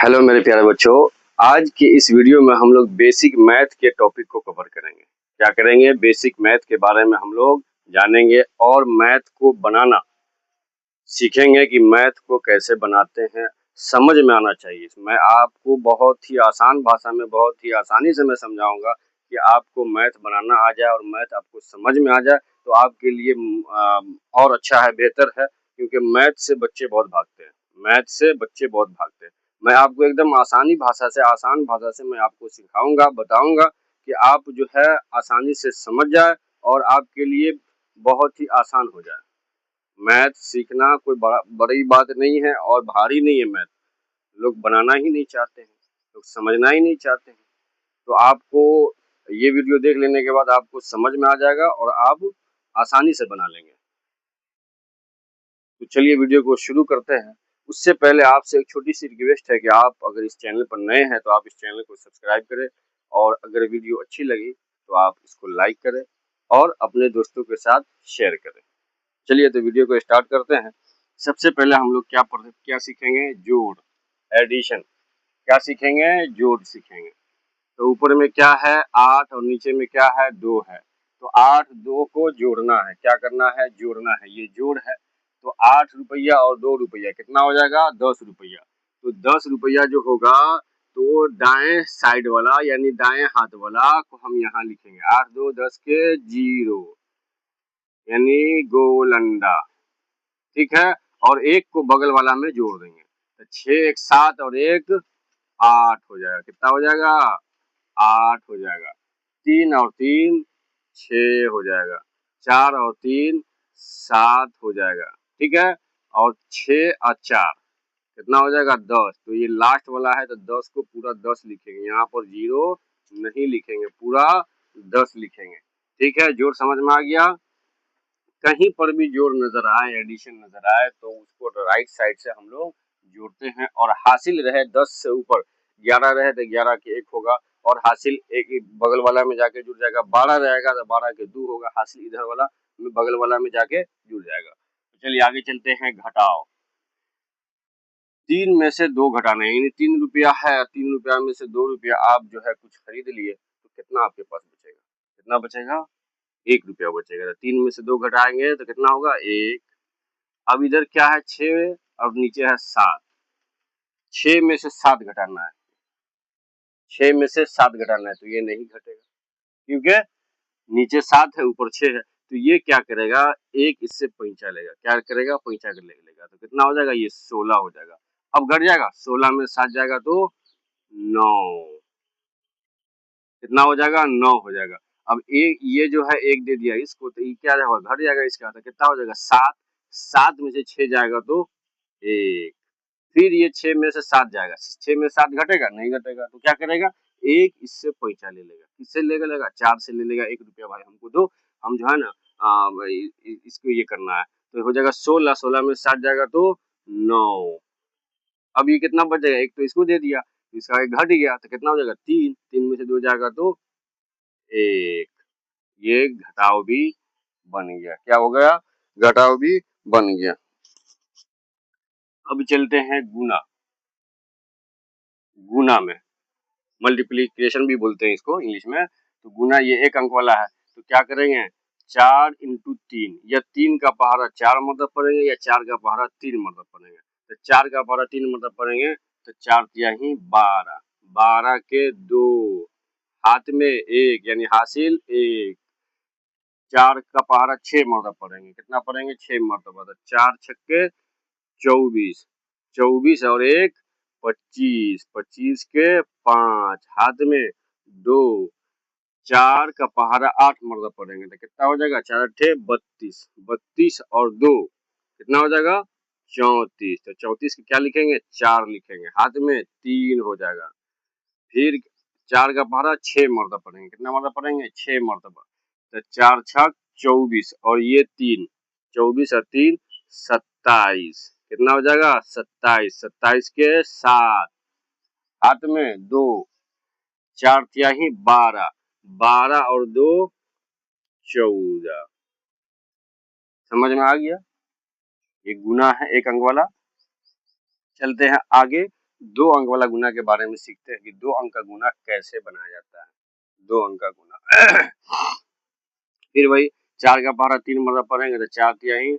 Hello मेरे प्यारे बच्चों। आज की इस वीडियो में हम लोग बेसिक मैथ के टॉपिक को कवर करेंगे। क्या करेंगे? बेसिक मैथ के बारे में हम लोग जानेंगे और मैथ को बनाना सीखेंगे कि मैथ को कैसे बनाते हैं, समझ में आना चाहिए। मैं आपको बहुत ही आसान भाषा में बहुत ही आसानी से मैं समझाऊंगा कि आपको मैथ बनाना आ जाए और मैथ आपको समझ में आ जाए तो आपके लिए और अच्छा है, बेहतर है, क्योंकि मैथ से बच्चे बहुत भागते हैं। मैथ से बच्चे बहुत भागते हैं। मैं आपको एकदम आसान भाषा से मैं आपको सिखाऊंगा, बताऊंगा कि आप जो है आसानी से समझ जाए और आपके लिए बहुत ही आसान हो जाए। मैथ सीखना कोई बड़ी बात नहीं है और भारी नहीं है। मैथ लोग बनाना ही नहीं चाहते हैं, लोग समझना ही नहीं चाहते हैं। तो आपको ये वीडियो देख लेने के बाद आपको समझ में आ जाएगा और आप आसानी से बना लेंगे। तो चलिए वीडियो को शुरू करते हैं। उससे पहले आपसे एक छोटी सी रिक्वेस्ट है कि आप अगर इस चैनल पर नए हैं तो आप इस चैनल को सब्सक्राइब करें और अगर वीडियो अच्छी लगी तो आप इसको लाइक करें और अपने दोस्तों के साथ शेयर करें। चलिए तो वीडियो को स्टार्ट करते हैं। सबसे पहले हम लोग क्या सीखेंगे? जोड़, एडिशन। क्या सीखेंगे? जोड़ सीखेंगे। तो ऊपर में क्या है? 8 और नीचे में क्या है? 2 है। तो 8 2 को जोड़ना है। क्या करना है? जोड़ना है। ये जोड़ है। तो 8 रुपया और 2 रुपया कितना हो जाएगा? 10 रुपया। तो 10 रुपया जो होगा तो दाएं साइड वाला यानी दाएं हाथ वाला को हम यहाँ लिखेंगे 8 2 10 के 0 यानी गोल अंडा। ठीक है। और एक को बगल वाला में जोड़ देंगे तो 6 1 7 और 1 8 हो जाएगा। कितना हो जाएगा? 8 हो जाएगा। 3 और 3 6 हो जाएगा। 4 और 3 7 हो जाएगा। ठीक है। और 6 और 4 कितना हो जाएगा? 10। तो ये लास्ट वाला है तो 10 को पूरा 10 लिखेंगे, यहाँ पर 0 नहीं लिखेंगे, पूरा 10 लिखेंगे। ठीक है। जोड़ समझ में आ गया? कहीं पर भी जोड़ नजर आए, एडिशन नजर आए तो उसको राइट साइड से हम लोग जोड़ते हैं और हासिल रहे 10 से ऊपर, 11 रहे तो 11 के 1 होगा और हासिल एक बगल वाला में जाके जुड़ जाएगा। 12 रहेगा तो 12 के 2 होगा, हासिल इधर वाला में बगल वाला में जाके जुड़ जाएगा। तो चलिए आगे चलते हैं। घटाओ। 3 में से 2 घटाना है, यानी 3 रुपया है, 3 रुपया में से 2 रुपया आप जो है कुछ खरीद लिए तो कितना आपके पास बचेगा? कितना बचेगा? 1 रुपया बचेगा। तो 3 में से 2 घटाएंगे तो कितना होगा? 1। अब इधर क्या है? 6 और नीचे है 7। 6 में से 7 घटाना है। 6 में से 7 घटाना है तो ये नहीं घटेगा क्योंकि नीचे 7 है ऊपर 6 है। तो ये क्या करेगा? एक इससे पैंचा लेगा। क्या करेगा? पैंचा कर लेगा। तो कितना हो जाएगा? ये 16 हो जाएगा। अब घट जाएगा। 16 में 7 जाएगा तो 9। कितना हो जाएगा? 9 हो जाएगा। अब एक ये जो है एक दे दिया इसको तो ये क्या होगा? घट जाएगा इसका। तो कितना हो जाएगा? 7। 7 में से 6 जाएगा तो 1। फिर ये 6 में से 7 जाएगा। 6 में 7 घटेगा? नहीं घटेगा। तो क्या करेगा? एक इससे पैंचा ले लेगा। किससे लेगा? 4 से ले लेगा। 1 रुपया भाई हमको दो, हम जो है ना इसको ये करना है। तो हो जाएगा 16। 16 में 7 जाएगा तो 9। अब ये कितना बच जाएगा? एक तो इसको दे दिया, इसका एक घट गया तो कितना हो जाएगा? 3। 3 में से 2 जाएगा तो 1। ये घटाव भी बन गया। क्या हो गया? घटाव भी बन गया। अब चलते हैं गुना। गुना में मल्टीप्लीकेशन भी बोलते हैं इसको इंग्लिश में। तो गुना ये 1 अंक वाला है तो क्या करेंगे? 4 इंटू 3 या 3 का पहाड़ा 4 मतलब पढ़ेंगे या 4 का पहाड़ा 3 मतलब पढ़ेंगे। तो 4 का पहाड़ा 3 मतलब पढ़ेंगे तो 4 तिया ही 12। 12 के 2 हाथ में 1 यानी हासिल 1। 4 का पहाड़ा 6 मतलब पढ़ेंगे। कितना पढ़ेंगे? 6 मतलब। तो 4 छक्के 24। 24 और 1 25। 25 के 5 हाथ में 2। 4 का पहाड़ा 8 मर्दा पड़ेंगे तो कितना हो जाएगा? 4 अठे 32। 32 और 2 कितना हो जाएगा? 34। तो 34 के क्या लिखेंगे? 4 लिखेंगे। हाथ में 3 हो जाएगा। फिर 4 का पहाड़ा 6 मर्दा पड़ेंगे। कितना मर्दा पड़ेंगे? 6 मर्तबा। तो 4 छक 24 और ये 3। 24 और 3 27। कितना हो जाएगा? 27। 27 के 7 हाथ में 2। 4 तिहाई 12। 12 और 2 14। समझ में आ गया? ये गुना है 1 अंक वाला। चलते हैं आगे। दो अंक वाला गुना के बारे में सीखते हैं कि दो अंक का गुना कैसे बनाया जाता है। दो अंक का गुना फिर वही 4 का पहाड़ा 3 मतलब पढ़ेंगे तो 4 तिहाई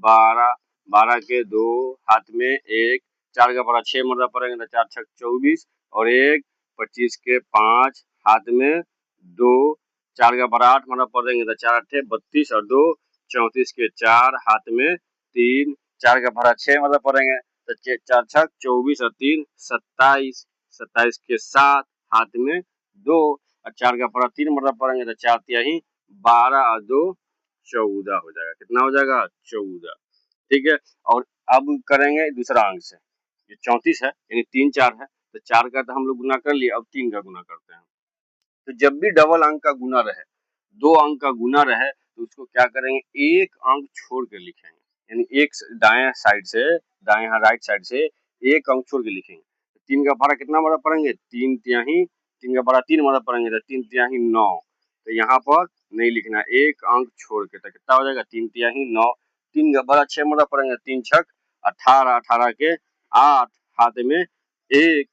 12, 12 के 2 हाथ में 1, 4 का पहाड़ा 6 मतलब पढ़ेंगे तो 4 छक 24 और 1, 25 के 5 हाथ में 2, 4 का पहाड़ा 8 मतलब पढ़ेंगे तो 4 8 32 और 2 34 के 4 हाथ में 3, 4 का पहाड़ा 6 मतलब पढ़ेंगे तो 4 छक 24 और 3 27, 27 के 7 हाथ में 2 और 4 का पहाड़ा 3 मतलब पढ़ेंगे तो 4 तिहाई 12 और 2 14 हो जाएगा। कितना हो जाएगा 14। ठीक है, और अब करेंगे दूसरा अंक से। ये 34 है यानी 3 4 है तो 4 का तो हम लोग गुना कर लिए, अब 3 का गुना करते हैं। तो जब भी डबल अंक का गुना रहे, दो अंक का गुना रहे तो उसको क्या करेंगे, एक अंक छोड़ के लिखेंगे, यानी एक दाएं साइड से, दाएं राइट साइड से एक अंक छोड़ के लिखेंगे। 3 का पहाड़ा कितना बड़ा पढ़ेंगे 3 तिहाई, 3 का पहाड़ा 3 बड़ा पढ़ेंगे तो 3 तिहाई 9। तो यहाँ पर नहीं लिखना, एक अंक छोड़ के, तो कितना हो जाएगा 3 तिहाई 9। 3 का बड़ा 6 बड़ा पढ़ेंगे 3 छक 18, 18 के 8 हाथ में 1,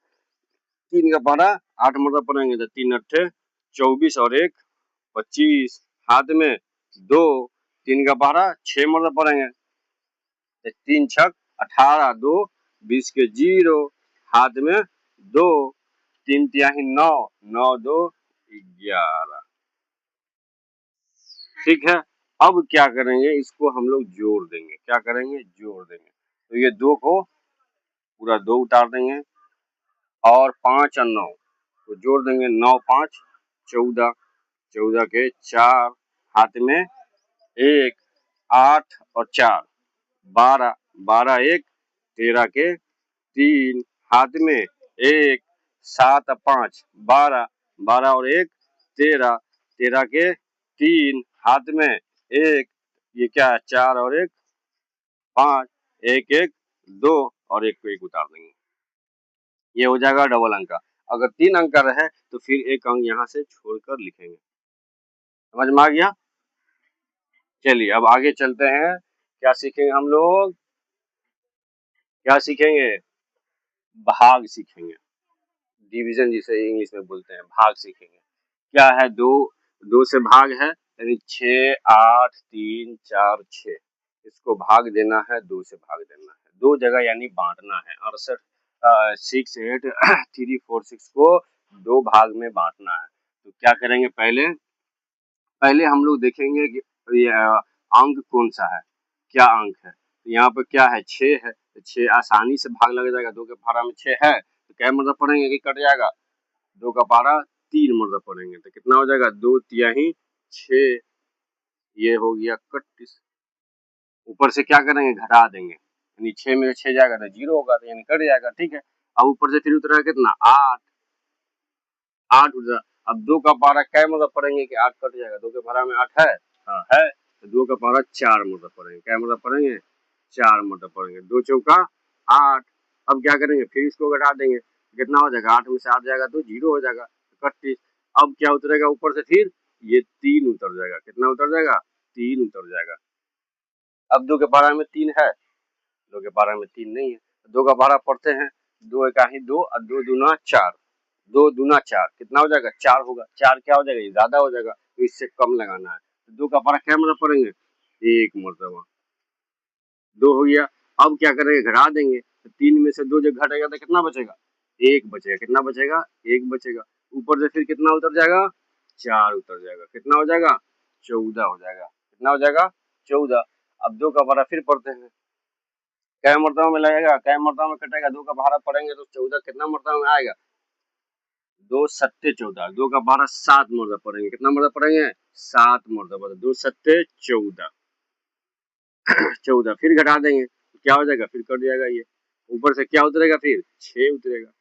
3 का पहाड़ा 8 मतलब पढ़ेंगे तो 3 अट्ठे 24 और 1 25 हाथ में 2, 3 का पहाड़ा 6 मतलब पढ़ेंगे तो 3 छक 18, 2 20 के 0 हाथ में 2, 3 तिहाई 9, 9 2 11। ठीक है, अब क्या करेंगे, इसको हम लोग जोड़ देंगे। क्या करेंगे, जोड़ देंगे। तो ये 2 को पूरा 2 उतार देंगे और 5 और 9 को जोड़ देंगे। 9 5 14, 14 के 4 हाथ में 1, 8 और 4 12, 12 1 13 के 3 हाथ में 1, 7 5 12, 12 और 1 13, 13 के 3 हाथ में 1, ये क्या है 4 और 1 5, 1 1 2 और 1 को 1 उतार देंगे। ये हो जाएगा डबल अंक का। अगर 3 अंक का रहे तो फिर एक अंक यहाँ से छोड़कर लिखेंगे। समझ में आ गया। चलिए अब आगे चलते हैं। क्या सीखेंगे हम लोग, क्या सीखेंगे, भाग सीखेंगे। डिवीजन जिसे इंग्लिश में बोलते हैं, भाग सीखेंगे। क्या है, दो से भाग है यानी 6 8 3 4 6, इसको भाग देना है, 2 से भाग देना है, 2 जगह यानी बांटना है। 68 6 8 3 4 6 को 2 भाग में बांटना है। तो क्या करेंगे, पहले हम लोग देखेंगे कि ये अंक कौन सा है, क्या अंक है। तो यहाँ पर क्या है 6 है, तो 6 आसानी से भाग लग जाएगा। 2 के पहाड़ा में 6 है तो क्या मतलब पढ़ेंगे कि कट जाएगा, 2 का पहाड़ा 3 मतलब पढ़ेंगे तो कितना हो जाएगा 2 तिहाई 6, ये हो गया 31। ऊपर से क्या करेंगे, घटा देंगे, यानी 6 में 6 जाएगा तो 0 होगा, तो यानी कट जाएगा। ठीक है, अब ऊपर से फिर उतरा कितना 8, 8 उतरा। अब 2 का पहाड़ा क्या मतलब पढ़ेंगे कि 8 कट जाएगा, 2 के पहाड़ा में 8 है, हाँ है, तो 2 का पहाड़ा 4 मतलब पढ़ेंगे। क्या मतलब पढ़ेंगे, 4 मतलब पढ़ेंगे। 2 चौका 8। अब क्या करेंगे, फिर इसको घटा देंगे, कितना हो जाएगा 8 में से 8 जाएगा तो 0 हो जाएगा 31। अब क्या उतरेगा ऊपर से, फिर ये 3 उतर जाएगा। कितना उतर जाएगा, 3 उतर जाएगा। अब 2 के पहाड़ा में 3 है, 2 के पहाड़ा में 3 नहीं है, 2 का पहाड़ा पढ़ते हैं, 2 एका ही 2 और 2 दूना 4, 2 दूना 4 कितना हो जाएगा 4 होगा। 4 क्या हो जाएगा, ये ज्यादा हो जाएगा तो इससे कम लगाना है। 2 का पहाड़ा क्या मतलब पढ़ेंगे, 1 मरतबा, 2 हो गया। अब क्या करेंगे, घटा देंगे, तो 3 में से 2 जब घटेगा तो कितना बचेगा, 1 बचेगा। कितना बचेगा, 1 बचेगा। ऊपर से फिर कितना उतर जाएगा, 4 उतर जाएगा। कितना हो जाएगा, 14 हो जाएगा। कितना हो जाएगा, 14। अब 2 का पहाड़ा फिर पढ़ते हैं, कै मरतबा में लगेगा, कै मरतबा में कटेगा। 2 का पहाड़ा पढ़ेंगे तो 14 कितना मरतबा में आएगा, 2 सत्ते 14। 2 का पहाड़ा 7 मरतबा पढ़ेंगे, कितना मरतबा पढ़ेंगे, 7 मरतबा। 2 सत्ते 14, 14 फिर घटा देंगे तो क्या हो जाएगा, फिर कट जाएगा। ये ऊपर से क्या उतरेगा, फिर 6 उतरेगा।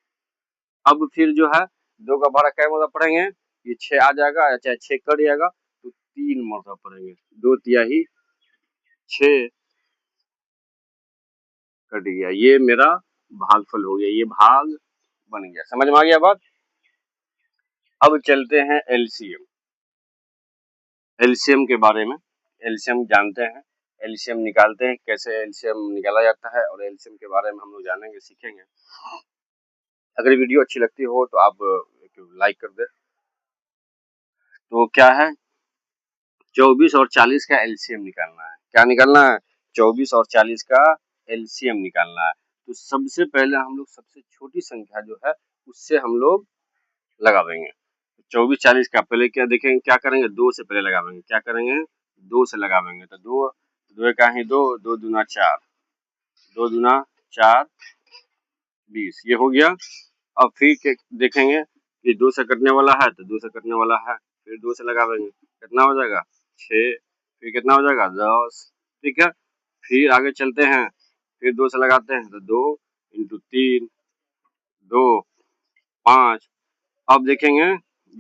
अब फिर जो है 2 का पहाड़ा क्या मतलब पढ़ेंगे, ये 6 आ जाएगा, चाहे 6 कट जाएगा तो 3 मरतबा पढ़ेंगे। 2 तिहाई 6 कट गया, ये मेरा भागफल हो गया, ये भाग बन गया। समझ में आ गया बात। अब चलते हैं एलसीएम, एलसीएम के बारे में। एलसीएम जानते हैं, एलसीएम निकालते हैं, कैसे एलसीएम निकाला जाता है, और एलसीएम के बारे में हम लोग जानेंगे, सीखेंगे। अगर वीडियो अच्छी लगती हो तो आप लाइक कर दें। तो क्या है, 24 और 40 का एलसीएम निकालना है। क्या निकालना है? 24 और 40 का एलसीएम निकालना है। तो सबसे पहले हम लोग सबसे छोटी संख्या जो है उससे हम लोग लगावेंगे। 24-40 का पहले क्या देखेंगे, क्या करेंगे, 2 से पहले लगावेंगे। क्या करेंगे, 2 से लगावेंगे। तो 2 का ही 2, 2 दूना 4, 2 दूना 4, 20, ये हो गया। अब फिर देखेंगे कि 2 से कटने वाला है तो 2 से कटने वाला है, फिर 2 से लगावेंगे, कितना हो जाएगा 6, फिर कितना हो जाएगा 10, ठीक है। फिर आगे चलते हैं, फिर 2 से लगाते हैं तो 2 इंटू 3, 2, 5। अब देखेंगे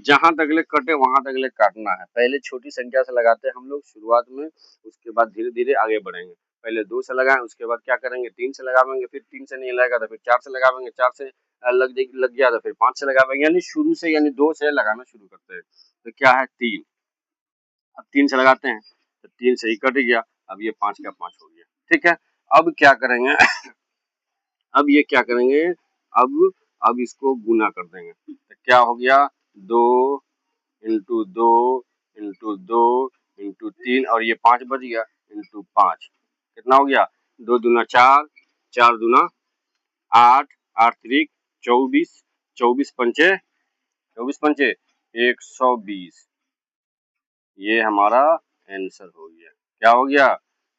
जहां तक कटे वहां तक काटना है। पहले छोटी संख्या से लगाते हैं हम लोग शुरुआत में, उसके बाद धीरे धीरे आगे बढ़ेंगे। पहले 2 से लगाएं, उसके बाद क्या करेंगे 3 से लगावेंगे, फिर 3 से नहीं लगेगा तो फिर 4 से लगावेंगे, 4 से लग गया तो फिर 5 से लगावेंगे, यानी शुरू से, यानी 2 से लगाना शुरू करते हैं। तो क्या है 3, अब 3 से लगाते हैं तो 3 से ही कट गया, अब ये 5 का 5 हो गया, ठीक है। अब क्या करेंगे अब ये क्या करेंगे, अब इसको गुना कर देंगे। तो क्या हो गया 2 इंटू 2 इंटू 2 इंटू 3 और ये 5 बच गया इंटू 5, कितना हो गया 2 दूना 4, 4 दूना 8, 8 त्रिक 24, 24 पंचे 120, ये हमारा आंसर हो गया। क्या हो गया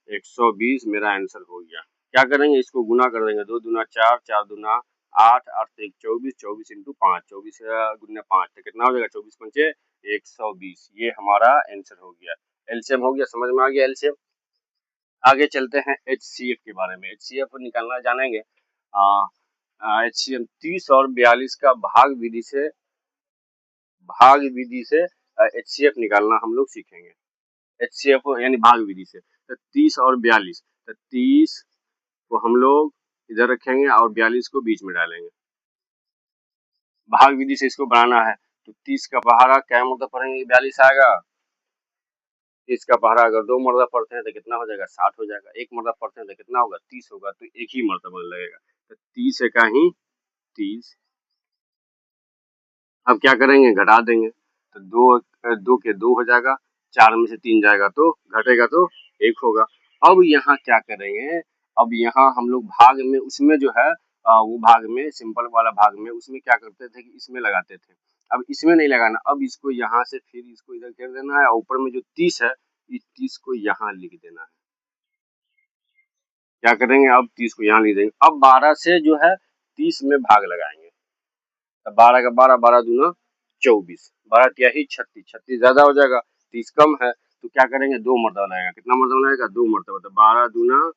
120 मेरा आंसर हो गया। क्या करेंगे, इसको गुना कर देंगे, 2 दूना 4, 4 दूना 8, 8 से 24, 24 इंटू 5, 24 गुना 5 तो कितना हो जाएगा 24 पंचे 120, ये हमारा आंसर हो गया। एलसीएम हो गया, समझ में आ गया एलसीएम। आगे चलते हैं एचसीएफ के बारे में। एचसीएफ निकालना जानेंगे। एचसीएफ 30 और 42 का भाग विधि से एचसीएफ निकालना हम लोग सीखेंगे। एचसीएफ यानी भाग विधि से। तो 30 और 42, तो 30 को हम लोग इधर रखेंगे और 42 को बीच में डालेंगे। भाग विधि से इसको बनाना है। तो 30 का पहाड़ा क्या मतलब पढ़ेंगे 42 आएगा। 30 का पहाड़ा अगर 2 मरतबा पढ़ते हैं तो कितना हो जाएगा 60 हो जाएगा। 1 मरतबा पढ़ते हैं तो कितना होगा 30 होगा। तो एक ही मरतबा लगेगा, तो 30 का ही 30। अब क्या करेंगे, घटा देंगे। तो 2 के 2 हो जाएगा, 4 में से 3 जाएगा तो घटेगा तो 1 होगा। अब यहाँ क्या करेंगे, अब यहाँ हम लोग भाग में, उसमें जो है वो भाग में, सिंपल वाला भाग में, उसमें क्या करते थे कि इसमें लगाते थे। अब इसमें नहीं लगाना, अब इसको यहाँ से फिर इसको इधर कर देना है, ऊपर में जो 30 है इस 30 को यहाँ लिख देना है। क्या करेंगे, अब 30 को यहाँ लिख देंगे। अब 12 से जो है 30 में भाग लगाएंगे। 12 का 12, 12 दूना 24, 12 क्या ही 36, 36 ज्यादा हो जाएगा, 30 कम है। तो क्या करेंगे 2 मरतबा लगेगा। कितना मरतबा लगेगा 2 मरतबा। तो 12 दूना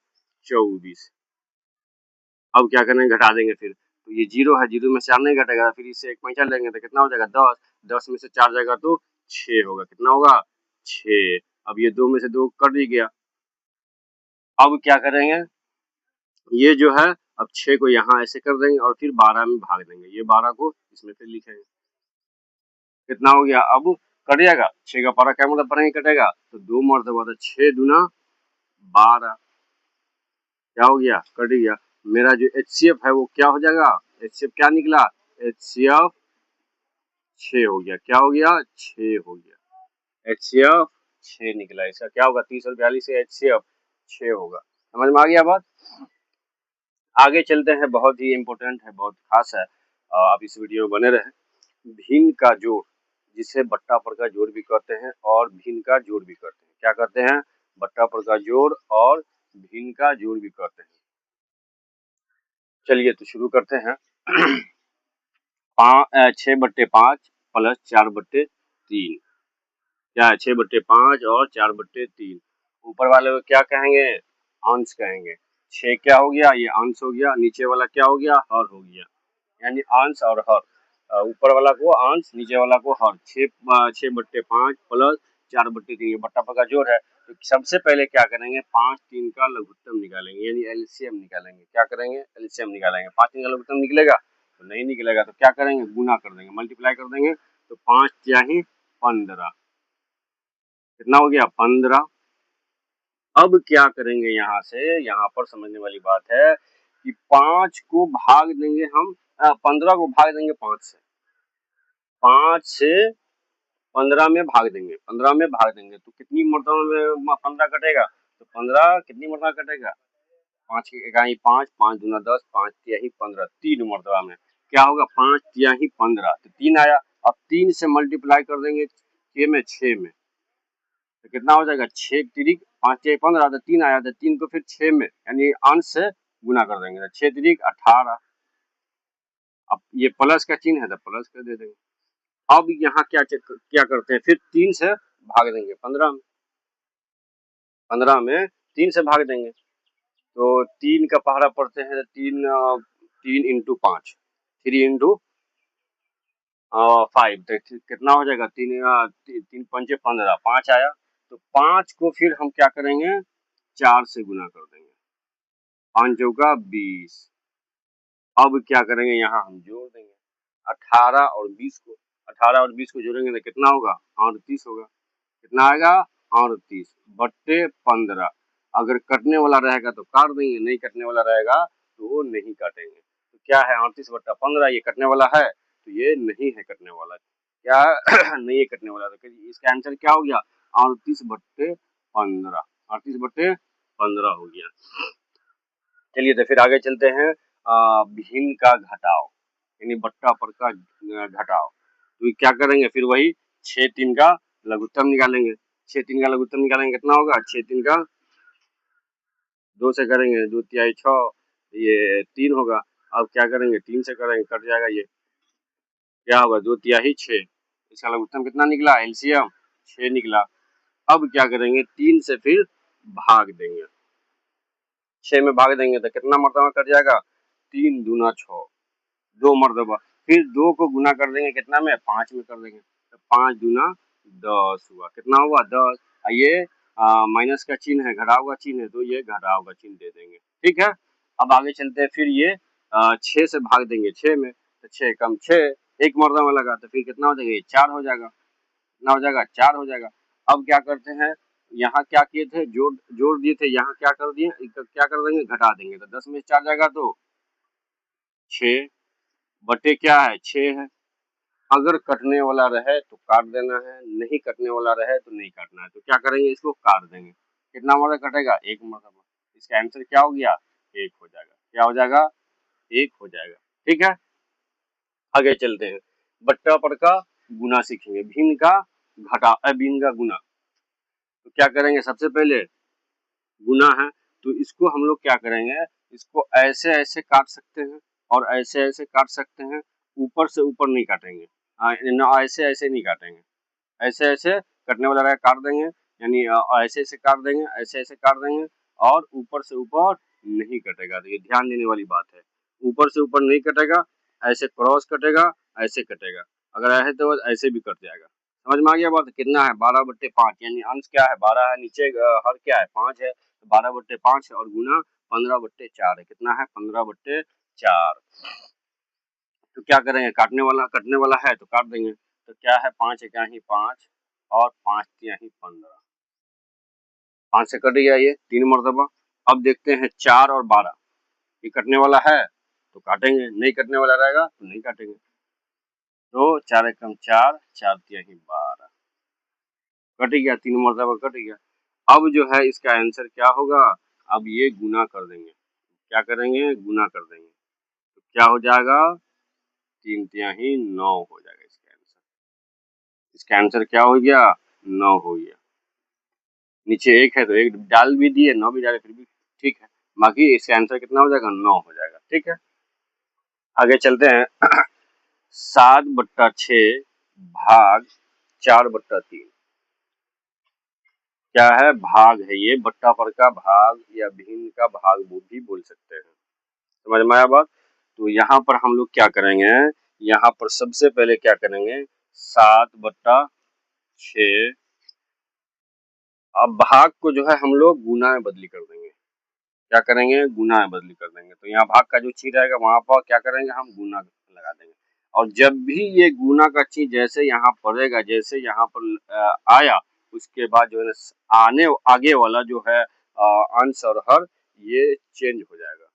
24। अब क्या करेंगे, घटा देंगे फिर। तो ये 0 है, 0 में 4 नहीं घटेगा, फिर इससे एक पैंचा लेंगे तो कितना हो जाएगा 10, 10 में से 4 जाएगा तो 6 होगा। कितना होगा 6। अब ये 2 में से 2 कट ही गया। अब क्या करेंगे, ये जो है अब 6 को यहाँ ऐसे कर देंगे और फिर 12 में भाग देंगे। ये 12 को इसमें फिर लिखेंगे। कितना हो गया, अब कट जाएगा। 6 का पारा क्या मतलब पढ़ेंगे कटेगा, तो 2 मरतबा, तो 6 दूना 12, क्या हो गया कट गया। मेरा जो एचसीएफ है वो क्या हो जाएगा, एचसीएफ क्या निकला, एचसीएफ 6 हो गया। क्या हो गया 6 हो गया, एचसीएफ 6 निकला। इसका क्या होगा 30 और 42 से एचसीएफ 6 होगा। समझ में आ गया बात। आगे चलते हैं, बहुत ही इम्पोर्टेंट है, बहुत खास है, आप इस वीडियो में बने रहे। भिन्न का जोड़, जिसे बट्टा पर का जोड़ भी कहते हैं और भिन्न का जोड़ भी कहते हैं। क्या कहते हैं, बट्टा पर का जोड़ और भिन्न का जोड़ भी कहते हैं। चलिए तो शुरू करते हैं। 6/5 प्लस 4/3, क्या है 6/5 और 4/3। ऊपर वाले को क्या कहेंगे, अंश कहेंगे। 6 क्या हो गया, ये अंश हो गया, नीचे वाला क्या हो गया, हर हो गया, यानी अंश और हर। ऊपर वाला को अंश, नीचे वाला को हर। 6/5 प्लस 4/3, ये बट्टा पर का जोड़ है। तो सबसे पहले क्या करेंगे, 5 3 का लघुत्तम निकालेंगे, यानी एलसीएम निकालेंगे। क्या करेंगे, एलसीएम निकालेंगे। 5 3 का लघुत्तम निकलेगा, तो नहीं निकलेगा तो क्या करेंगे, गुना कर देंगे, मल्टीप्लाई कर देंगे। तो 5 क्या ही 15, कितना हो गया 15। अब क्या करेंगे, यहाँ से यहाँ पर समझने वाली बात है कि 5 को भाग देंगे हम 15 को भाग देंगे 5 से, 5 से 15 में भाग देंगे, 15 में भाग देंगे तो कितनी मरतबा में 15 कटेगा, तो 15 कितनी मरतबा कटेगा, 5 की इकाई 5, 5 दूना 10, 5 तिहाई 15, 3 मरतबा में क्या होगा, 5 तिहाई 15, तो 3 आया। अब 3 से मल्टीप्लाई कर देंगे 6 में, तो कितना हो जाएगा, 6 तिरिक 5 तिहाई 15, तो 3 आया, तो 3 को फिर 6 में यानी अंश से गुना कर देंगे, तो 6 तिरिक 18। अब ये प्लस का चिन्ह है तो प्लस कर दे देंगे। अब यहाँ क्या करते हैं, फिर 3 से भाग देंगे 15 में, 15 में 3 से भाग देंगे, तो 3 का पहाड़ा पढ़ते हैं, 3 इंटू 5, 3 इंटू 5, तो कितना हो जाएगा, 3 पंचे 15, 5 आया, तो 5 को फिर हम क्या करेंगे, 4 से गुना कर देंगे, 5 चौका 20। अब क्या करेंगे, यहाँ हम जोड़ देंगे 18 और 20 को, 18 और 20 को जोड़ेंगे तो कितना होगा, 38 होगा, कितना आएगा, 38 बट्टे 15। अगर कटने वाला रहेगा तो काट देंगे, नहीं कटने वाला रहेगा तो वो नहीं काटेंगे। तो क्या है, 38 बट्टा 15, ये कटने वाला है तो ये नहीं है कटने वाला, क्या नहीं है कटने वाला, तो इसका आंसर क्या हो गया, 38 बट्टे 15, 38 बट्टे 15 हो गया। चलिए तो फिर आगे चलते हैं, भिन्न का घटाव यानी बट्टा पर का घटाव, तो क्या करेंगे, फिर वही 6 3 का लघुत्तम निकालेंगे, 6 3 का लघुत्तम निकालेंगे, कितना होगा, 6 3 का 2 से करेंगे, 2 तिहाई 6, ये 3 होगा। अब क्या करेंगे, 3 से करेंगे, कट जाएगा, ये क्या होगा, 2 तिहाई 6, इसका लघुत्तम कितना निकला, एलसीएम 6 निकला। अब क्या करेंगे, 3 से फिर भाग देंगे, 6 में भाग देंगे तो कितना मरतबा कट जाएगा, 3 दूना 6, 2 मरतबा, फिर 2 को गुना कर देंगे कितना में, 5 में कर देंगे, तो 5 दूना 10 हुआ, कितना हुआ, 10। ये माइनस का चिन्ह है, घटाव का चिन्ह है, तो ये घटाव का चिन्ह दे देंगे, ठीक है। अब आगे चलते हैं, फिर ये 6 से भाग देंगे 6 में, तो 6 कम 6 एक मरतबा लगा, तो फिर कितना हो जाएगा, 4 हो जाएगा, कितना हो जाएगा, 4 हो जाएगा। अब क्या करते हैं, यहाँ क्या किए थे, जोड़ दिए थे, यहाँ क्या कर दिए, क्या कर देंगे, घटा देंगे, तो 10 में 4 जाएगा तो 6 बटे क्या है, 6 है। अगर कटने वाला रहे तो काट देना है, नहीं कटने वाला रहे तो नहीं काटना है, तो क्या करेंगे, इसको काट देंगे, कितना मरतबा कटेगा, एक मरतबा, इसका आंसर क्या हो गया, 1 हो जाएगा, क्या हो जाएगा, 1 हो जाएगा, ठीक है। आगे चलते हैं, बट्टा पर का गुना सीखेंगे, भिन्न का भिन्न का गुना, तो क्या करेंगे, सबसे पहले गुना है तो इसको हम लोग क्या करेंगे, इसको ऐसे ऐसे काट सकते हैं और ऐसे ऐसे काट सकते हैं, ऊपर से ऊपर नहीं काटेंगे, ऐसे ऐसे नहीं काटेंगे, ऐसे ऐसे कटने वाला रहेगा काट देंगे, यानी ऐसे ऐसे काट देंगे, ऐसे ऐसे काट देंगे, और ऊपर से ऊपर नहीं कटेगा, तो ये ध्यान देने वाली बात है, ऊपर से ऊपर नहीं कटेगा, ऐसे क्रॉस कटेगा, ऐसे कटेगा, अगर ऐसे तो ऐसे भी कट जाएगा, समझ में आ गया बात, कितना है, 12 बट्टे 5, यानी अंश क्या है, 12 है, नीचे हर क्या है, 5 है, तो 12 बट्टे 5 है, और गुना 15 बट्टे 4 है, कितना है, 15 बट्टे 4। तो क्या करेंगे, कटने वाला है तो काट देंगे, तो क्या है, 5 इकाई 5 और 5 तिहाई 15, 5 से कट गया ये 3 मरतबा। अब देखते हैं 4 और 12, ये कटने वाला है तो काटेंगे, नहीं कटने वाला रहेगा तो नहीं काटेंगे, तो 4 एकम 4, 4 तिहाई 12, कट गया, 3 मरतबा कट गया। अब जो है इसका आंसर क्या होगा, अब ये गुना कर देंगे, क्या करेंगे, गुना कर देंगे, तो क्या हो जाएगा, 3 तिहाई 9 हो जाएगा इसका आंसर, इसका आंसर क्या हो गया, 9 हो गया, नीचे 1 है तो 1 डाल भी दिए, 9 भी डाले फिर भी ठीक है, बाकी इसका आंसर कितना हो जाएगा, 9 हो जाएगा, ठीक है। आगे चलते हैं, 7 बट्टा 6 भाग 4 बट्टा 3, क्या है, भाग है, ये बट्टा पर का भाग या भिन्न का भाग वो भी बोल सकते हैं, समझ में आया बात। तो यहाँ पर हम लोग क्या करेंगे, यहाँ पर सबसे पहले क्या करेंगे, 7 बट्टा 6, अब भाग को जो है हम लोग गुना में बदली कर देंगे, क्या करेंगे, गुना में बदली कर देंगे, तो यहाँ भाग का जो चिन्ह रहेगा वहां पर क्या करेंगे, हम गुना लगा देंगे, और जब भी ये गुना का चिन्ह जैसे यहाँ पड़ेगा, जैसे यहाँ पर आया, उसके बाद जो है आने आगे वाला जो है अंश और हर ये चेंज हो जाएगा,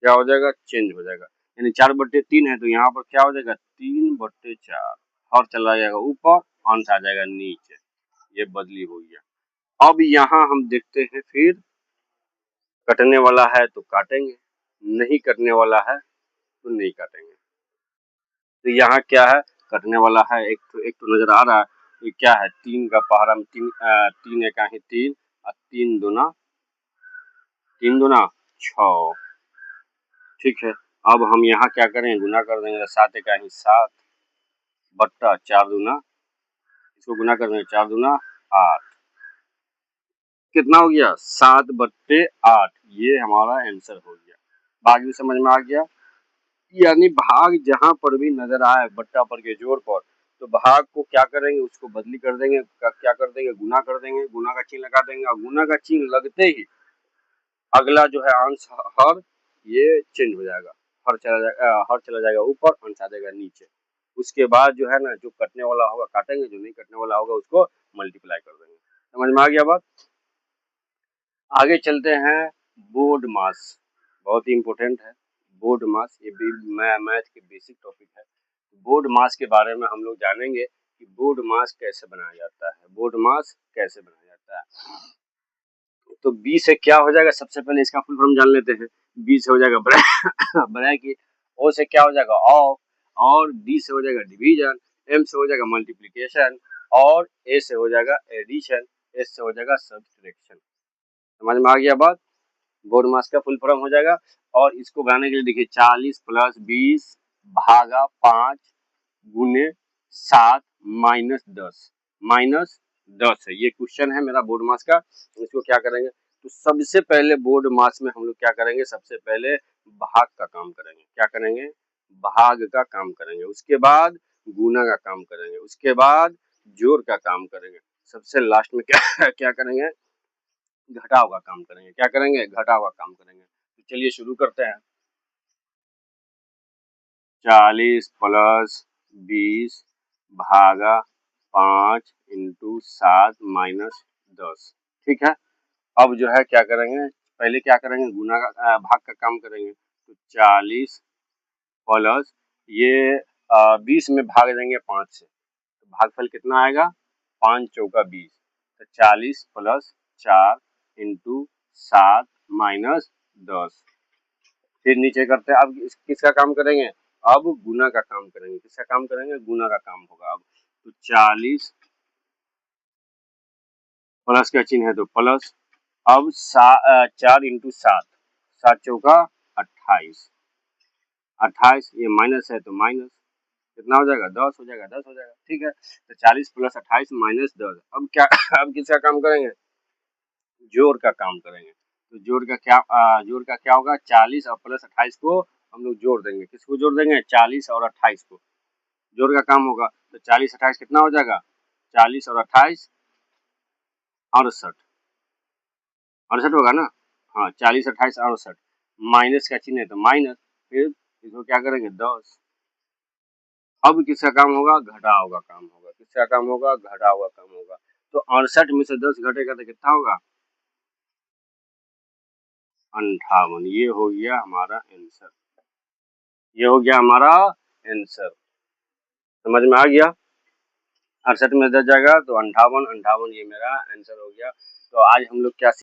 क्या हो जाएगा, चेंज हो जाएगा, यानी 4/3 है, तो यहाँ पर क्या हो जाएगा 3/4, और चला जाएगा ऊपर, अंश आ जाएगा नीचे। ये बदली हो गया। अब यहाँ हम देखते हैं फिर कटने वाला है तो काटेंगे, नहीं कटने वाला है तो नहीं काटेंगे। तो यहाँ क्या है, कटने वाला है, एक तो नजर आ रहा है। ये क्या है, 3 का पहाड़ा में 3 एका ही 3 और 3 दूना 6। ठीक है, अब हम यहाँ क्या करेंगे, गुना कर देंगे, 7 एका ही 7 बट्टा 4 दूना, इसको गुना कर देंगे 4 दूना 8। कितना हो गया 7/8। ये हमारा आंसर हो गया। बाकी समझ में आ गया। यानी भाग जहां पर भी नजर आए बट्टा पर के जोड़ पर, तो भाग को क्या करेंगे, उसको बदली कर देंगे, क्या कर देंगे, गुना कर देंगे, गुना का चिन्ह लगा देंगे, और गुना का चिन्ह लगते ही अगला जो है अंश हर, ये चेंज हो जाएगा, हर चला जाएगा ऊपर, अंश आ जाएगा नीचे। उसके बाद जो है ना, जो कटने वाला होगा काटेंगे, जो नहीं कटने वाला होगा उसको मल्टीप्लाई कर देंगे। समझ में आ गया बात। आगे चलते हैं, बोर्ड मास बहुत ही इंपॉर्टेंट है। बोर्ड मास ये भी मैथ के बेसिक टॉपिक है। बोर्ड मास के बारे में हम लोग जानेंगे कि बोर्ड मास कैसे बनाया जाता है, बोर्ड मास कैसे बनाया जाता है। तो बी से क्या हो जाएगा, सबसे पहले इसका फुल फॉर्म जान लेते हैं। बी से हो जाएगा ब्रैकेट, ओ से क्या हो जाएगा ऑफ, और डी से हो जाएगा डिवीजन, एम से हो जाएगा मल्टीप्लिकेशन, और ए से हो जाएगा एडिशन, एस से हो जाएगा सब्ट्रैक्शन। समझ में आ गया बात। बोर्ड मास का फुल फॉर्म हो जाएगा। और इसको बनाने के लिए देखिए 40 + 20 भागा 5 गुने 7 -10 है। ये क्वेश्चन है मेरा बोर्ड मास का। इसको क्या करेंगे, तो सबसे पहले बोर्ड मास में हम लोग क्या करेंगे, सबसे पहले भाग का काम करेंगे। क्या करेंगे, भाग का काम करेंगे। उसके बाद गुना का काम करेंगे, उसके बाद जोड़ का काम करेंगे, सबसे लास्ट में क्या क्या करेंगे, घटाव का काम करेंगे। क्या करेंगे, घटाव का काम करेंगे। तो चलिए शुरू करते हैं। 40 + 20 भागा 5 × 7 - 10। ठीक है, अब जो है क्या करेंगे, पहले क्या करेंगे, गुना का भाग का काम करेंगे। तो 40 प्लस ये 20 में भाग देंगे 5 से, तो भागफल कितना आएगा, 5 चौका 20। तो 40 + 4 × 7 - 10। फिर नीचे करते हैं। अब किसका काम करेंगे, अब गुना का काम करेंगे। किसका काम करेंगे, गुना का काम होगा अब। तो 40 प्लस का चिन्ह है तो प्लस, अब 4 × 7, 7 चौका 28, 28 ये माइनस है तो माइनस, कितना हो जाएगा 10 हो जाएगा, 10 हो जाएगा। ठीक है, तो 40 + 28 - 10। अब क्या अब किसका काम करेंगे, जोड़ का काम करेंगे। तो जोड़ का क्या होगा, 40 और प्लस 28 को हम लोग जोड़ देंगे। किसको जोड़ देंगे, 40 और 28 को। जोड़ का काम होगा तो 40 28 कितना हो जाएगा, 40 और 28 68, 68 होगा ना। हाँ 40 28 68, माइनस का चिन्ह है तो माइनस, फिर इसको क्या करेंगे 10। अब किसका काम होगा, घटाव का काम होगा। किसका काम होगा, घटाव का काम होगा। तो 68 में से 10 घटेगा तो कितना होगा, 58। ये हो गया हमारा आंसर, ये हो गया हमारा आंसर। समझ में आ गया। 68 में 10 जाएगा तो 58, 58 ये मेरा आंसर हो गया। तो आज हम लोग क्या